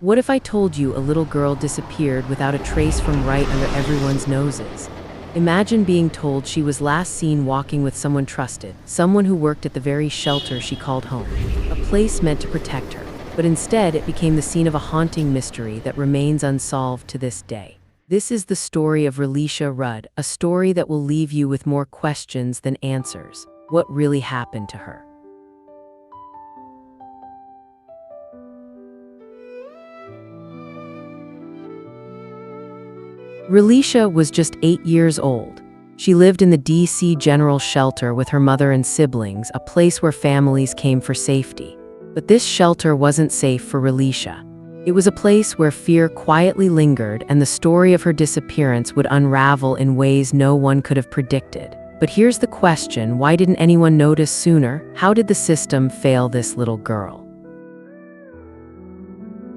What if I told you a little girl disappeared without a trace from right under everyone's noses? Imagine being told she was last seen walking with someone trusted, someone who worked at the very shelter she called home, a place meant to protect her. But instead, it became the scene of a haunting mystery that remains unsolved to this day. This is the story of Relisha Rudd, a story that will leave you with more questions than answers. What really happened to her? Relisha was just 8 years old. She lived in the DC General Shelter with her mother and siblings, a place where families came for safety. But this shelter wasn't safe for Relisha. It was a place where fear quietly lingered, and the story of her disappearance would unravel in ways no one could have predicted. But here's the question: why didn't anyone notice sooner? How did the system fail this little girl?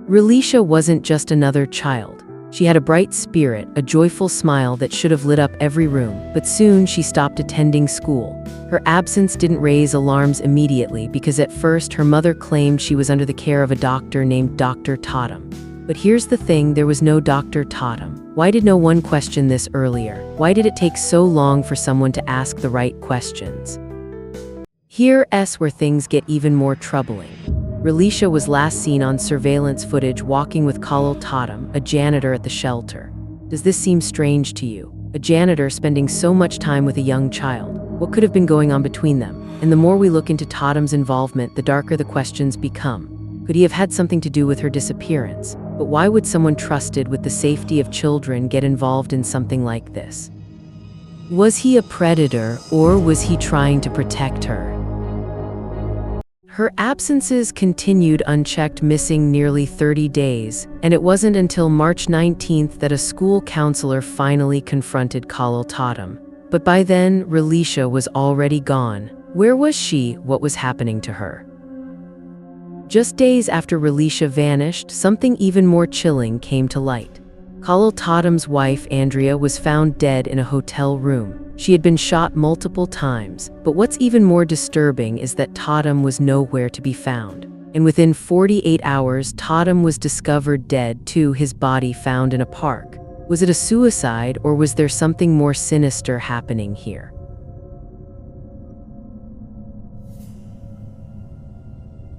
Relisha wasn't just another child. She had a bright spirit, a joyful smile that should have lit up every room, but soon she stopped attending school. Her absence didn't raise alarms immediately because at first her mother claimed she was under the care of a doctor named Dr. Totem. But here's the thing, there was no Dr. Totem. Why did no one question this earlier? Why did it take so long for someone to ask the right questions? Here's where things get even more troubling. Relisha was last seen on surveillance footage walking with Khalil Totem, a janitor at the shelter. Does this seem strange to you? A janitor spending so much time with a young child. What could have been going on between them? And the more we look into Totem's involvement, the darker the questions become. Could he have had something to do with her disappearance? But why would someone trusted with the safety of children get involved in something like this? Was he a predator, or was he trying to protect her? Her absences continued unchecked, missing nearly 30 days, and it wasn't until March 19th that a school counselor finally confronted Khalil Totem. But by then, Relisha was already gone. Where was she? What was happening to her? Just days after Relisha vanished, something even more chilling came to light. Khalil Totem's wife, Andrea, was found dead in a hotel room. She had been shot multiple times, but what's even more disturbing is that Totem was nowhere to be found. And within 48 hours, Totem was discovered dead too, his body found in a park. Was it a suicide, or was there something more sinister happening here?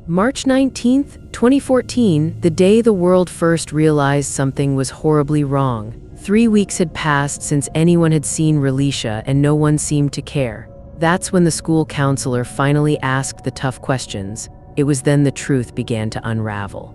March 19th, 2014, the day the world first realized something was horribly wrong. 3 weeks had passed since anyone had seen Relisha, and no one seemed to care. That's when the school counselor finally asked the tough questions. It was then the truth began to unravel.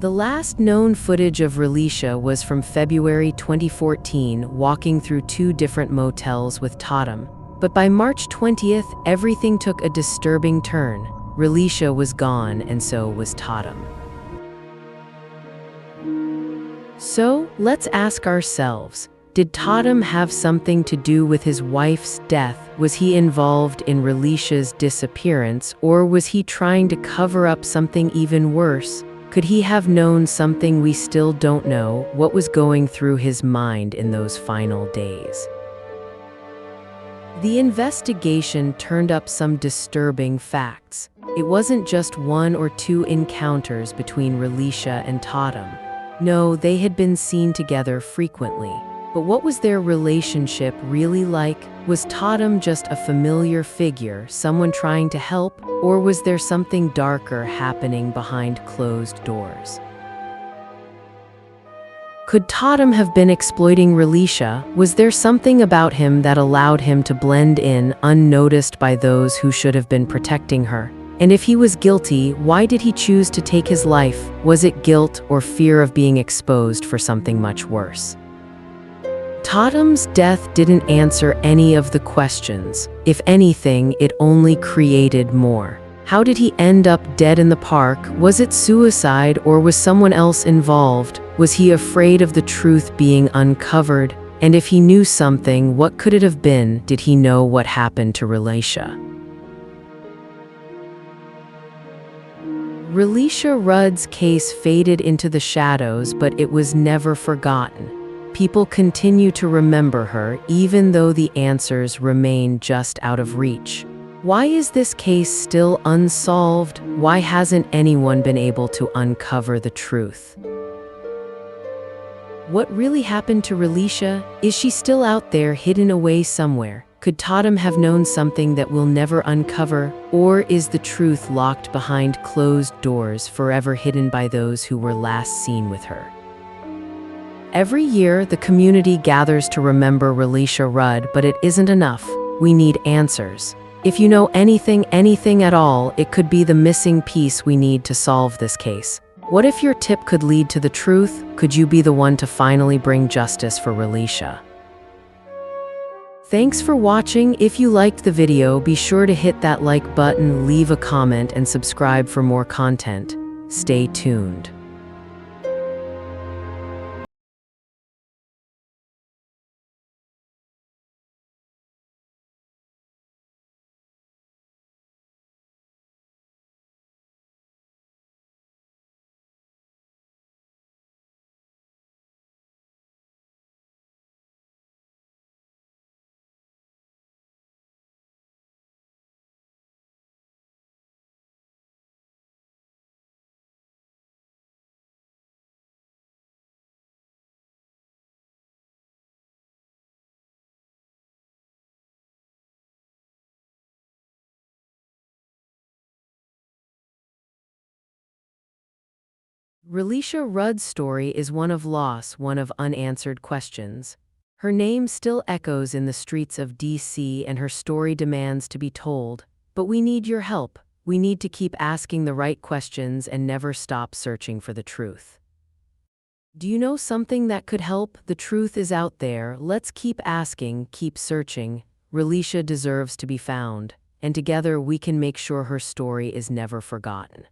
The last known footage of Relisha was from February 2014, walking through 2 different motels with Totem. But by March 20th, everything took a disturbing turn. Relisha was gone, and so was Totem. So, let's ask ourselves, did Totem have something to do with his wife's death? Was he involved in Relisha's disappearance, or was he trying to cover up something even worse? Could he have known something we still don't know? What was going through his mind in those final days? The investigation turned up some disturbing facts. It wasn't just 1 or 2 encounters between Relisha and Totem. No, they had been seen together frequently. But what was their relationship really like? Was Totem just a familiar figure, someone trying to help, or was there something darker happening behind closed doors? Could Totem have been exploiting Relisha? Was there something about him that allowed him to blend in, unnoticed by those who should have been protecting her? And if he was guilty, why did he choose to take his life? Was it guilt or fear of being exposed for something much worse? Totem's death didn't answer any of the questions. If anything, it only created more. How did he end up dead in the park? Was it suicide, or was someone else involved? Was he afraid of the truth being uncovered? And if he knew something, what could it have been? Did he know what happened to Relisha? Relisha Rudd's case faded into the shadows, but it was never forgotten. People continue to remember her, even though the answers remain just out of reach. Why is this case still unsolved? Why hasn't anyone been able to uncover the truth? What really happened to Relisha? Is she still out there hidden away somewhere? Could Totem have known something that we'll never uncover? Or is the truth locked behind closed doors, forever hidden by those who were last seen with her? Every year, the community gathers to remember Relisha Rudd, but it isn't enough. We need answers. If you know anything at all, it could be the missing piece we need to solve this case. What if your tip could lead to the truth? Could you be the one to finally bring justice for Relisha? Thanks for watching. If you liked the video, be sure to hit that like button, leave a comment, and subscribe for more content. Stay tuned. Relisha Rudd's story is one of loss, one of unanswered questions. Her name still echoes in the streets of DC, and her story demands to be told. But we need your help. We need to keep asking the right questions and never stop searching for the truth. Do you know something that could help? The truth is out there. Let's keep asking, keep searching. Relisha deserves to be found, and together we can make sure her story is never forgotten.